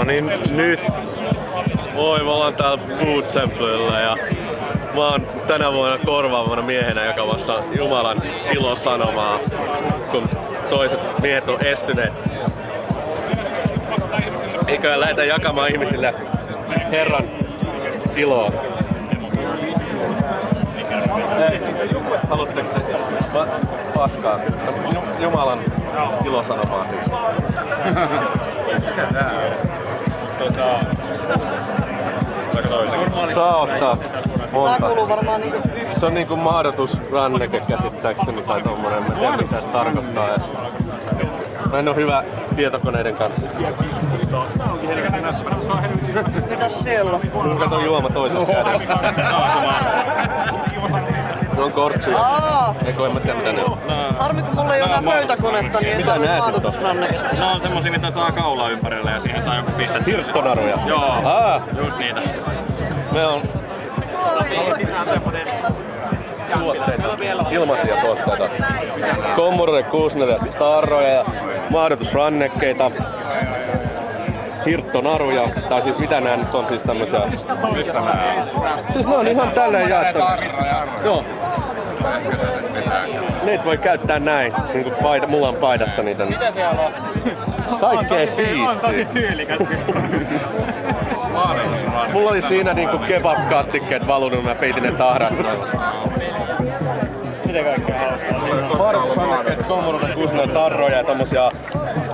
niin nyt me ollaan täällä Boot Samplella ja mä oon tänä vuonna korvaavana miehenä jakamassa Jumalan ilosanomaa, kun toiset miehet on estyneet. Eiköhän lähdetä jakamaan ihmisille Herran iloa. Hei, haluatteko te paskaa? Jumalan ilosanomaa siis. Mikä tää on? Saa ottaa monta. Tää kuuluu varmaan niinku... Se on niinku mahdotusranneke käsittääkseni tai tommonen. Mä en tiedä mitä se tarkoittaa edes. Mä en oo hyvä tietokoneiden kanssa. Mitäs siellä on? Mun kato juoma toisessa kädessä. Ne on kortsuja. Eikö en mä tiedä mitä ne on. Harmi kun mulla ei ole enää pöytäkonetta, niin ei tarvitse mahdotusranneketta. Ne on semmosia mitä saa kaulaa ympärillä ja siihen saa joku piste. Hirttonaruja? Joo, just niitä. Me on tuotteita, ilmaisia tuotteita. Commodore 64 tarroja ja mahdotusrannekkeita. Hirttonaruja, tai siis mitä nää nyt on siis tämmösiä? Mistä nää on? Siis ne on ihan tälleen jaettu. Joo. Niitä voi käyttää näin, niinku mulla on paidassa niitä. Mitä siellä on? Kaikkea siistiä. On tosi tyylikäs. Mulla oli siinä niinku kebab-kastikkeet valunut, mä peitin ne tahrat. Mitä kaikkea hauskaa? Mahdotusrannekkeet, Commodore 64 tarroja ja tommosia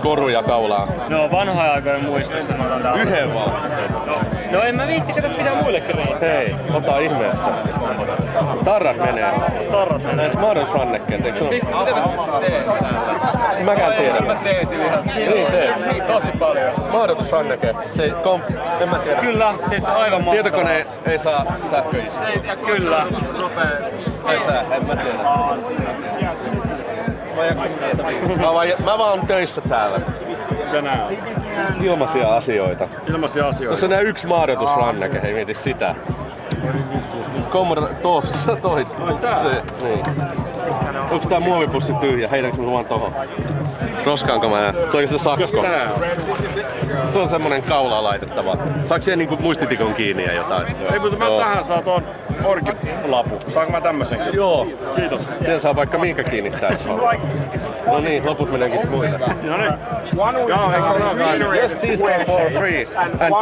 koruja kaulaa. No vanhaa aikojen muistoista. Yhden vaan. No en mä viitti, kato pitää muillekin riittää. Hei, ota ihmeessä. Tarrat menee. Tarrat menee. Näissä mahdotusrannekkeet, eikö se Mitä mä teen? Mäkään tiedä. Mä teen sillä ihan Niin teet. tosi paljon. Mahdotusranneke. En mä tiedä. Kyllä, siis aivan mahtavaa. Tietokone ei saa sähköistä. Kyllä. Ei saa, en mä tiedä. Mä vaan oon töissä täällä. Tänään. Ilmaisia asioita. Ilmaisia asioita. Tuossa on nää yksi mahdotusranneke, hei mieti sitä. Commodore, tossa, toi. Se, niin. Onks tää muovipussi tyhjä? Heitänkö mä vaan tohon? Roskaanko mä? Toiko sitä sakko? Se on semmonen kaulaan laitettava. Saaks siihen niinku muistitikon kiinni ja jotain? Ei, mutta mä tähän saa ton orkilapun. Saanko mä tämmösen? Joo. Kiitos. Siihen saa vaikka minkä kiinnittää. No niin, loput meneekin muille. No niin. Joo, hei saakaan. Yes, these are for free. And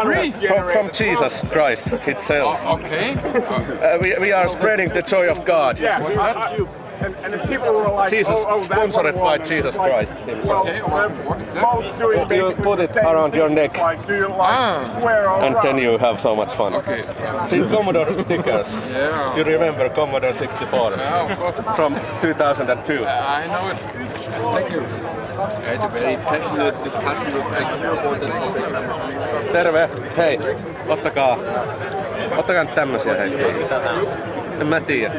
from Jesus Christ itself. Okay. We are spreading the joy of God. What's that? Jesus, sponsored by Jesus Christ himself. Okay, what is that? You put it around your neck and then you have so much fun. Okay. The Commodore stickers. Yeah. You remember Commodore 64 Yeah, of course. from 2002. I know it. Thank you. I had a very passionate discussion with IQ about that topic. Terve! Hei! Ottakaa nyt tämmösiä hei. En mä tiedä.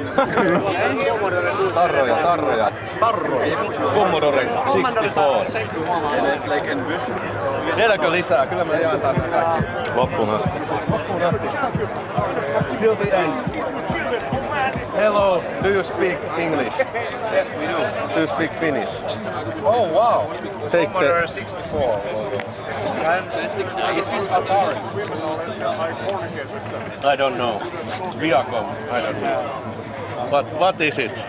Tarroja. Commodore 64. Like Envision. Vieläkö lisää? Kyllä me jaetaan kaikki. Loppuun asti. Till the end. Hello, do you speak English? Yes, we do. Do you speak Finnish? Oh, wow. Take Commodore 64. And is this Atari? I don't know. Viacom, I don't know. But what is it?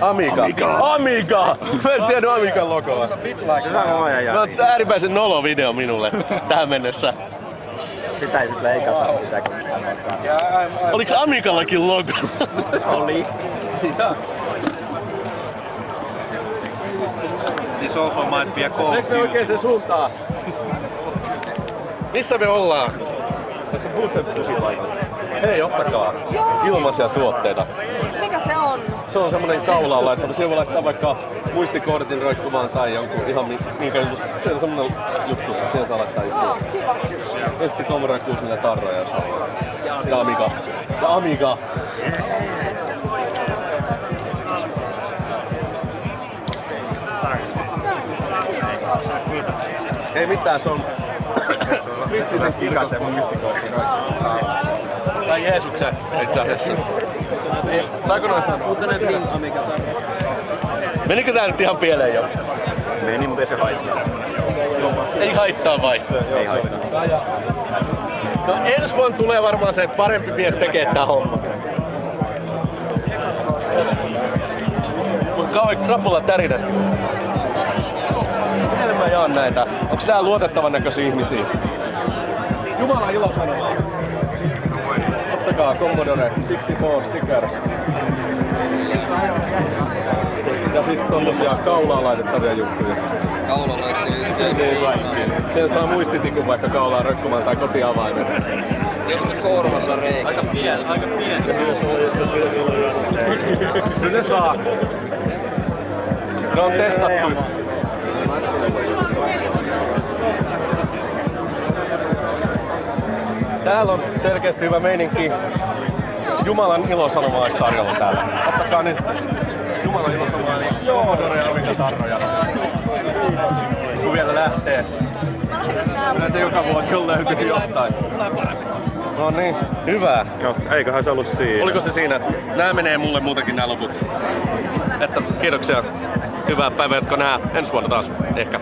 Amiga! Mä en tiedä Amigan logoa. No, äärimmäisen nolo video minulle tähän mennessä. Pitäisit leikata sitäkin. Oliks Amigallakin logo? Oli. This also might be a call. Meneekö me oikeeseen suuntaan? Missä me ollaan? Hei, ottakaa ilmaisia tuotteita. Mikä se on? Se on semmonen kaulaan laittava. Siihen voi laittaa vaikka muistikortin roikkumaan tai jonkun ihan minkä juttu. Se on semmonen juttu. Siihen saa laittaa juttu. Joo, kiva. Ja sitten Commodore 64 tarroja jos haluaa. Ja Amiga. Ei mitään, se on mystisen kikasen muistikortti. Tai Jeesuksen itse asiassa. Saako noin sanoa? Menikö tää nyt ihan pieleen jo? Meni, mutta ei se haittaa. Ei haittaa vai? Ei haittaa. No ensi vuonna tulee varmaan se parempi mies tekee tää homma. Mut kauan krapulla tärinät. Miten mä jaan näitä? Onks nää luotettavan näköisiä ihmisiä? Jumala ilosanoma. Ottakaa Commodore 64 stickers. Ja sit tommosia kaulaan laitettavia juttuja. Kaulaan laitettavia. Sen saa muistitikun vaikka kaulaan rökkumaan tai kotiavaimet. Joskus korvassa reikä. Aika pieni. Kyllä ne saa. Ne on testattu. Täällä on selkeästi hyvä meininki. Jumalan ilosanomaa olisi tarjolla täällä. Ottakaa nyt Jumalan ilosanomaa, eli Commodore ja Amiga-tarroja. Kun vielä lähtee. Kyllä se joka vuosi on löytynyt jostain. No niin, hyvä. No, eiköhän se ollut siinä. Oliko se siinä? Nää menee mulle muutenkin nää loput. Että kiitoksia. Hyvää päivää, jotka nää ensi vuonna taas ehkä.